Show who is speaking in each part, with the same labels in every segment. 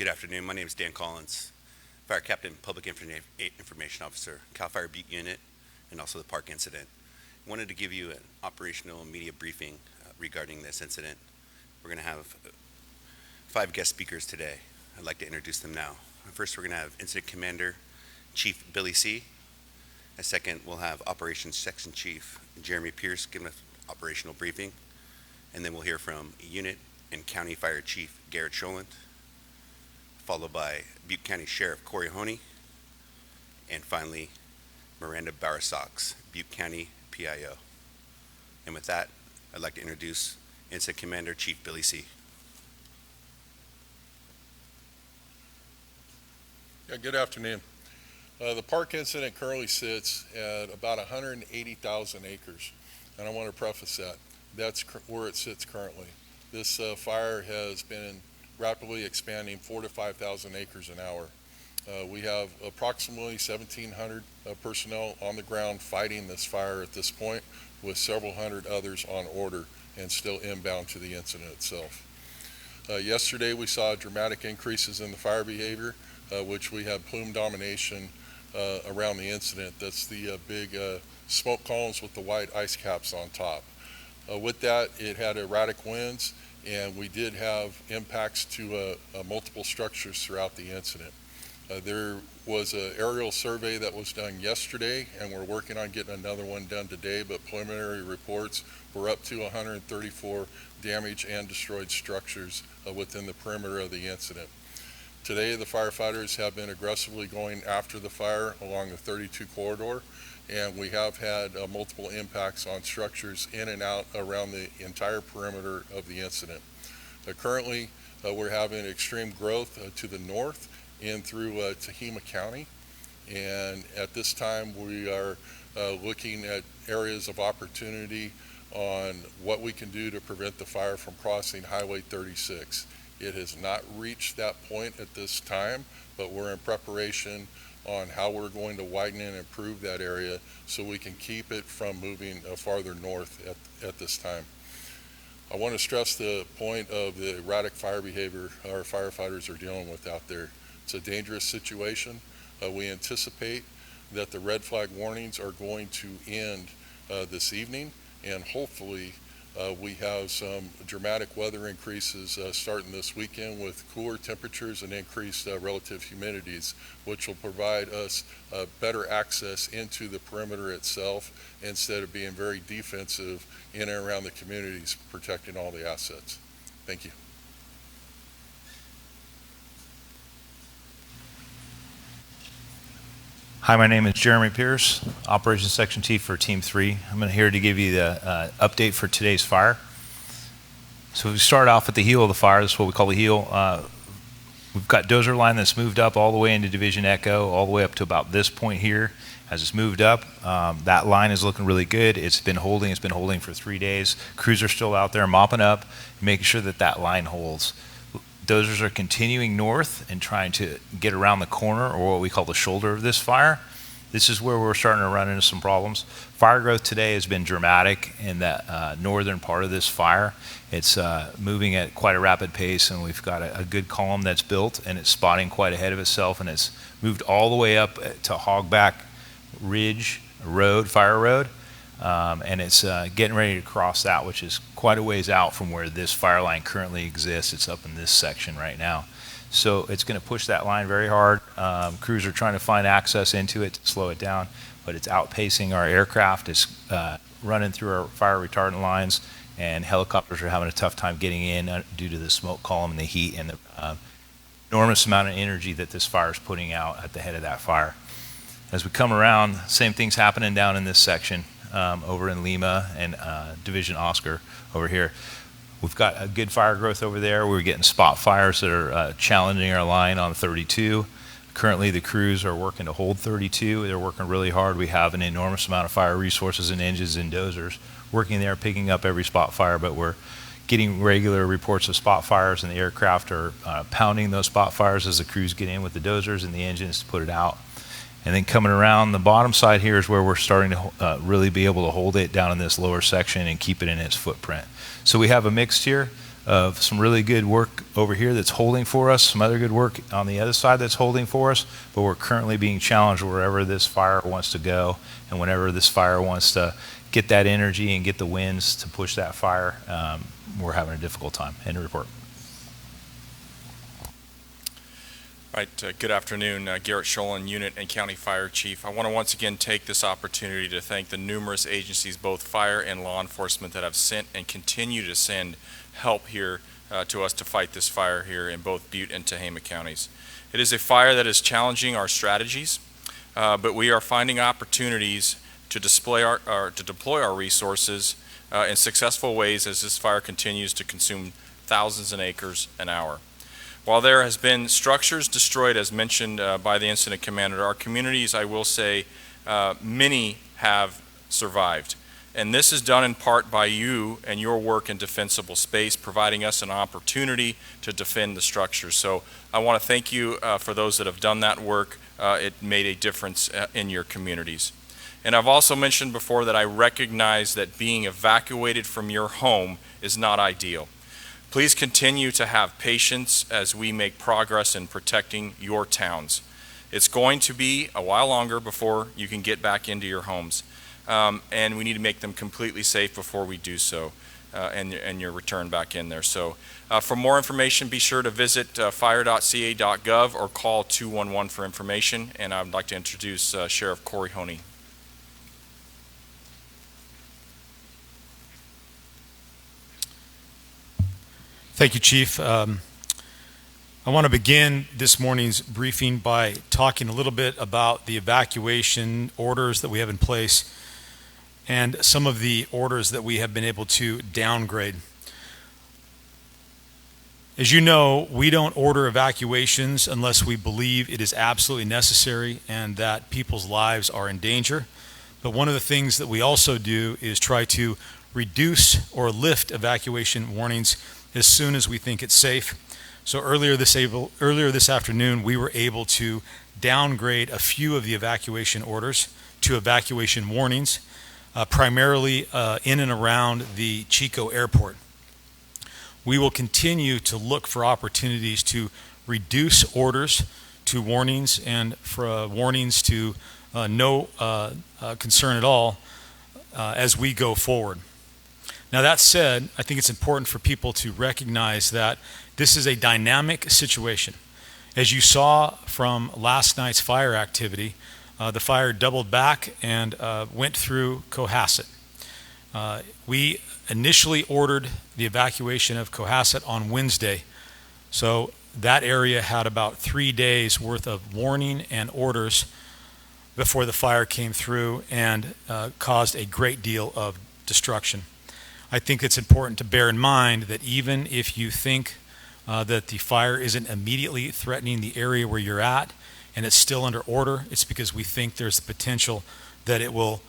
Speaker 1: Good afternoon. My name is Dan Collins, Fire Captain, Public Information Officer, CAL FIRE Butte Unit, and also the Park incident. I wanted to give you an operational media briefing regarding this incident. We're going to have 5 guest speakers today. I'd like to introduce them now. First, we're going to have Incident Commander Chief Billy C. A second, we'll have Operations Section Chief Jeremy Pierce giving us operational briefing. And then we'll hear from Unit and County Fire Chief Garrett Scholand, followed by Butte County Sheriff Corey Honey, and finally, Miranda Barasox, Butte County PIO. And with that, I'd like to introduce Incident Commander Chief Billy C.
Speaker 2: Yeah, good afternoon. The park incident currently sits at about 180,000 acres, and I want to preface that. That's where it sits currently. This fire has been rapidly expanding 4,000 to 5,000 acres an hour. We have approximately 1,700 personnel on the ground fighting this fire at this point, with several hundred others on order and still inbound to the incident itself. Yesterday we saw dramatic increases in the fire behavior, which we had plume domination around the incident. That's the big smoke columns with the white ice caps on top. With that, it had erratic winds, and we did have impacts to multiple structures throughout the incident. There was an aerial survey that was done yesterday, and we're working on getting another one done today, but preliminary reports were up to 134 damaged and destroyed structures within the perimeter of the incident. Today, the firefighters have been aggressively going after the fire along the 32 corridor, and we have had multiple impacts on structures in and out around the entire perimeter of the incident. Currently, we're having extreme growth to the north in through Tehama County, and at this time we are looking at areas of opportunity on what we can do to prevent the fire from crossing Highway 36. It has not reached that point at this time, but we're in preparation on how we're going to widen and improve that area so we can keep it from moving farther north at this time. I want to stress the point of the erratic fire behavior our firefighters are dealing with out there. It's a dangerous situation. We anticipate that the red flag warnings are going to end this evening, and hopefully we have some dramatic weather increases starting this weekend with cooler temperatures and increased relative humidities, which will provide us better access into the perimeter itself instead of being very defensive in and around the communities, protecting all the assets. Thank you.
Speaker 3: Hi, my name is Jeremy Pierce, Operations Section Chief for Team 3. I'm here to give you the update for today's fire. So we start off at the heel of the fire. This is what we call the heel. We've got dozer line that's moved up all the way into Division Echo, all the way up to about this point here. As it's moved up, that line is looking really good. It's been holding for 3 days. Crews are still out there mopping up, making sure that that line holds. Dozers are continuing north and trying to get around the corner, or what we call the shoulder of this fire. This is where we're starting to run into some problems. Fire growth today has been dramatic in that northern part of this fire. It's moving at quite a rapid pace, and we've got a good column that's built, and it's spotting quite ahead of itself, and it's moved all the way up to Hogback Ridge Road, Fire Road. And it's getting ready to cross that, which is quite a ways out from where this fire line currently exists. It's up in this section right now. So it's going to push that line very hard. Crews are trying to find access into it to slow it down, but it's outpacing our aircraft. It's running through our fire retardant lines, and helicopters are having a tough time getting in due to the smoke column and the heat and the enormous amount of energy that this fire is putting out at the head of that fire. As we come around, same thing's happening down in this section. Over in Lima and Division Oscar over here. We've got a good fire growth over there. We're getting spot fires that are challenging our line on 32. Currently the crews are working to hold 32. They're working really hard. We have an enormous amount of fire resources and engines and dozers working there, picking up every spot fire, but we're getting regular reports of spot fires, and the aircraft are pounding those spot fires as the crews get in with the dozers and the engines to put it out. And then coming around the bottom side here is where we're starting to really be able to hold it down in this lower section and keep it in its footprint. So we have a mixed here. of some really good work over here that's holding for us, some other good work on the other side that's holding for us, but we're currently being challenged wherever this fire wants to go, and whenever this fire wants to get that energy and get the winds to push that fire, we're having a difficult time. End of report.
Speaker 4: Right, good afternoon, Garrett Sholin, Unit and County Fire Chief. I want to once again take this opportunity to thank the numerous agencies, both fire and law enforcement, that have sent and continue to send help here to us to fight this fire here in both Butte and Tehama counties. It is a fire that is challenging our strategies, but we are finding opportunities to deploy our resources in successful ways as this fire continues to consume thousands of acres an hour. While there has been structures destroyed, as mentioned by the incident commander, our communities, I will say, many have survived. And this is done in part by you and your work in defensible space, providing us an opportunity to defend the structures. So I want to thank you for those that have done that work. It made a difference in your communities. And I've also mentioned before that I recognize that being evacuated from your home is not ideal. Please continue to have patience as we make progress in protecting your towns. It's going to be a while longer before you can get back into your homes, and we need to make them completely safe before we do so, and your return back in there. So for more information, be sure to visit fire.ca.gov or call 211 for information, and I'd like to introduce Sheriff Corey Honey.
Speaker 5: Thank you, Chief. I want to begin this morning's briefing by talking a little bit about the evacuation orders that we have in place and some of the orders that we have been able to downgrade. As you know, we don't order evacuations unless we believe it is absolutely necessary and that people's lives are in danger. But one of the things that we also do is try to reduce or lift evacuation warnings as soon as we think it's safe. So earlier this afternoon, we were able to downgrade a few of the evacuation orders to evacuation warnings, primarily in and around the Chico Airport. We will continue to look for opportunities to reduce orders to warnings and for warnings to no concern at all as we go forward. Now, that said, I think it's important for people to recognize that this is a dynamic situation. As you saw from last night's fire activity, the fire doubled back and went through Cohasset. We initially ordered the evacuation of Cohasset on Wednesday, so that area had about 3 days worth of warning and orders before the fire came through and caused a great deal of destruction. I think it's important to bear in mind that even if you think that the fire isn't immediately threatening the area where you're at and it's still under order, it's because we think there's the potential that it will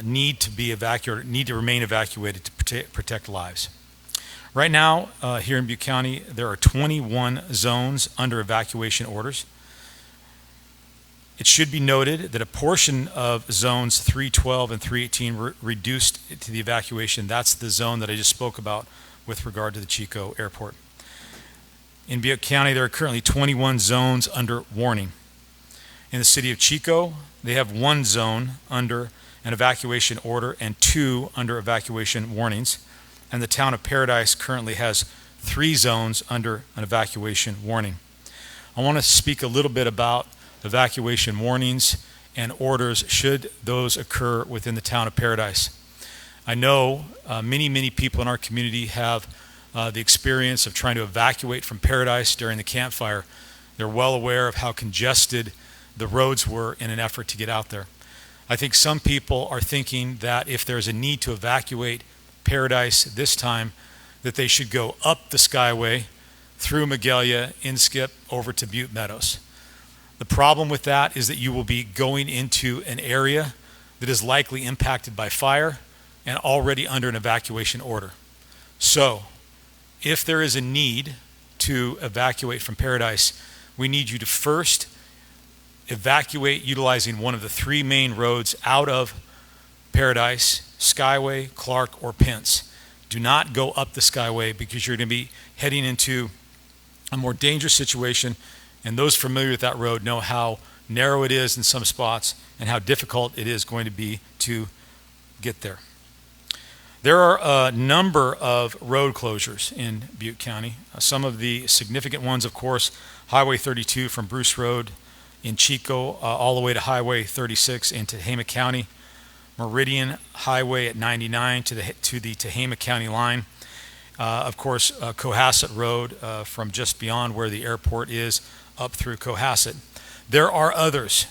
Speaker 5: need to remain evacuated to protect lives. Right now, here in Butte County, there are 21 zones under evacuation orders. It should be noted that a portion of zones 312 and 318 reduced to the evacuation. That's the zone that I just spoke about with regard to the Chico Airport. In Butte County, there are currently 21 zones under warning. In the city of Chico, they have 1 zone under an evacuation order and 2 under evacuation warnings. And the town of Paradise currently has 3 zones under an evacuation warning. I want to speak a little bit about evacuation warnings and orders should those occur within the town of Paradise. I know many people in our community have the experience of trying to evacuate from Paradise during the campfire. They're well aware of how congested the roads were in an effort to get out there. I think some people are thinking that if there's a need to evacuate Paradise this time, that they should go up the Skyway, through Magalia, Inskip, over to Butte Meadows. The problem with that is that you will be going into an area that is likely impacted by fire and already under an evacuation order. So, if there is a need to evacuate from Paradise, we need you to first evacuate utilizing one of the 3 main roads out of Paradise, Skyway, Clark, or Pence. do not go up the Skyway because you're going to be heading into a more dangerous situation, and those familiar with that road know how narrow it is in some spots and how difficult it is going to be to get there. There are a number of road closures in Butte County. Some of the significant ones, of course, Highway 32 from Bruce Road in Chico all the way to Highway 36 in Tehama County, Meridian Highway at 99 to the Tehama County line. Of course, Cohasset Road from just beyond where the airport is up through Cohasset. There are others,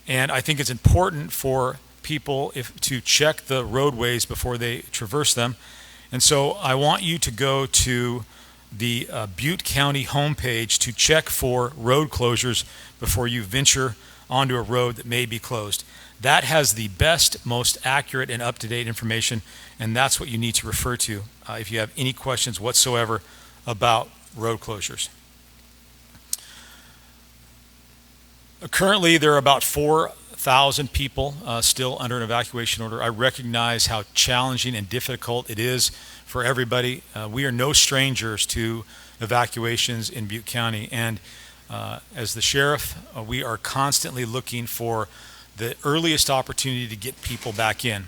Speaker 5: and I think it's important for people to check the roadways before they traverse them. And so I want you to go to the Butte County homepage to check for road closures before you venture onto a road that may be closed. That has the best, most accurate, and up-to-date information, and that's what you need to refer to if you have any questions whatsoever about road closures. Currently, there are about 4,000 people still under an evacuation order. I recognize how challenging and difficult it is for everybody. We are no strangers to evacuations in Butte County, and as the sheriff, we are constantly looking for the earliest opportunity to get people back in.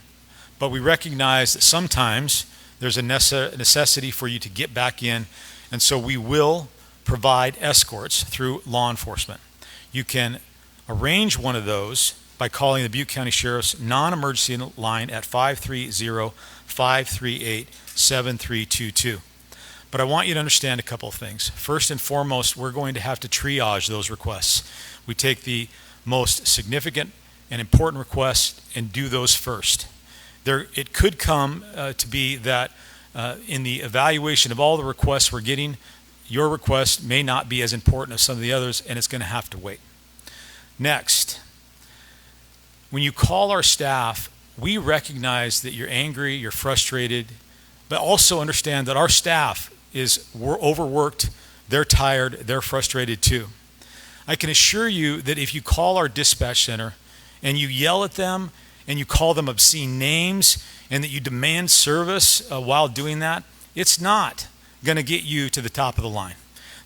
Speaker 5: But we recognize that sometimes there's a necessity for you to get back in, and so we will provide escorts through law enforcement. You can arrange one of those by calling the Butte County Sheriff's non-emergency line at 530-538-7322. But I want you to understand a couple of things. First and foremost, we're going to have to triage those requests. We take the most significant and important requests and do those first. It could come to be that in the evaluation of all the requests we're getting, your request may not be as important as some of the others, and it's going to have to wait. Next, when you call our staff, we recognize that you're angry, you're frustrated, but also understand that our staff we're overworked, they're tired, they're frustrated too. I can assure you that if you call our dispatch center and you yell at them and you call them obscene names and that you demand service while doing that, it's not going to get you to the top of the line.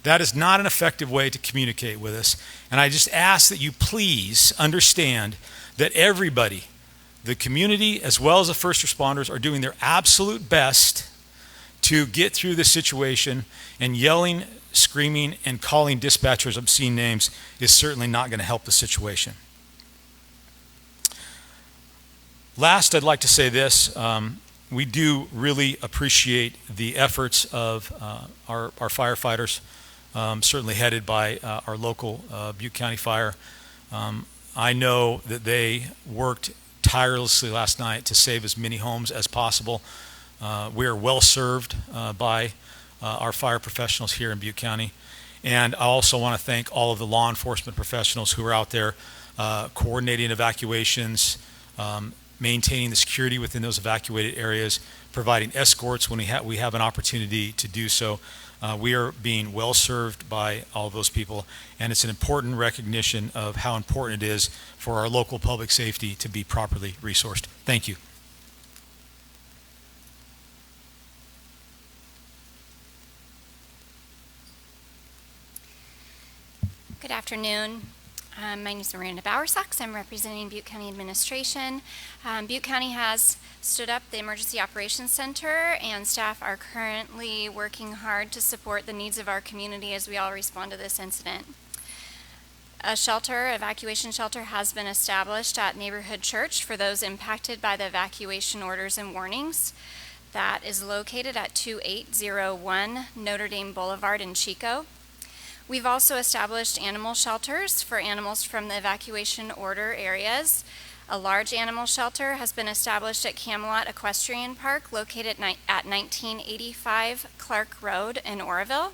Speaker 5: That is not an effective way to communicate with us. And I just ask that you please understand that everybody, the community as well as the first responders, are doing their absolute best to get through this situation, and yelling, screaming, and calling dispatchers obscene names is certainly not going to help the situation. Last, I'd like to say this. We do really appreciate the efforts of our firefighters, certainly headed by our local Butte County Fire. I know that they worked tirelessly last night to save as many homes as possible. We are well served by our fire professionals here in Butte County. And I also want to thank all of the law enforcement professionals who are out there coordinating evacuations, maintaining the security within those evacuated areas, providing escorts when we have an opportunity to do so. We are being well served by all of those people, and it's an important recognition of how important it is for our local public safety to be properly resourced. Thank you.
Speaker 6: Good afternoon. My name is Miranda Bowersox. I'm representing Butte County Administration. Butte County has stood up the Emergency Operations Center, and staff are currently working hard to support the needs of our community as we all respond to this incident. A evacuation shelter, has been established at Neighborhood Church for those impacted by the evacuation orders and warnings. That is located at 2801 Notre Dame Boulevard in Chico. We've also established animal shelters for animals from the evacuation order areas. A large animal shelter has been established at Camelot Equestrian Park, located at 1985 Clark Road in Oroville.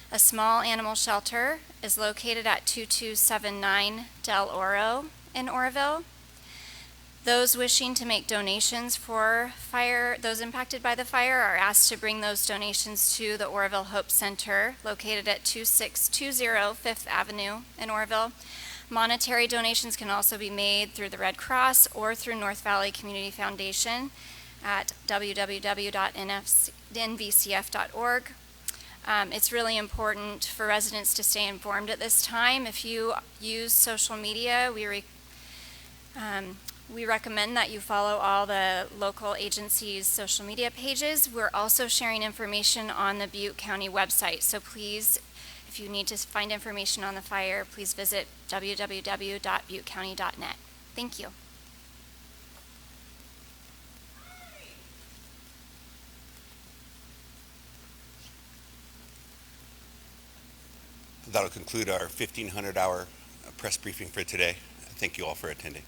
Speaker 6: A small animal shelter is located at 2279 Del Oro in Oroville. Those wishing to make donations for those impacted by the fire are asked to bring those donations to the Oroville Hope Center, located at 2620 Fifth Avenue in Oroville. Monetary donations can also be made through the Red Cross or through North Valley Community Foundation. at www.nvcf.org. It's really important for residents to stay informed at this time. If you use social media, we recommend that you follow all the local agencies' social media pages. We're also sharing information on the Butte County website, so please, if you need to find information on the fire, please visit www.buttecounty.net. Thank you.
Speaker 1: That'll conclude our 1500-hour press briefing for today. Thank you all for attending.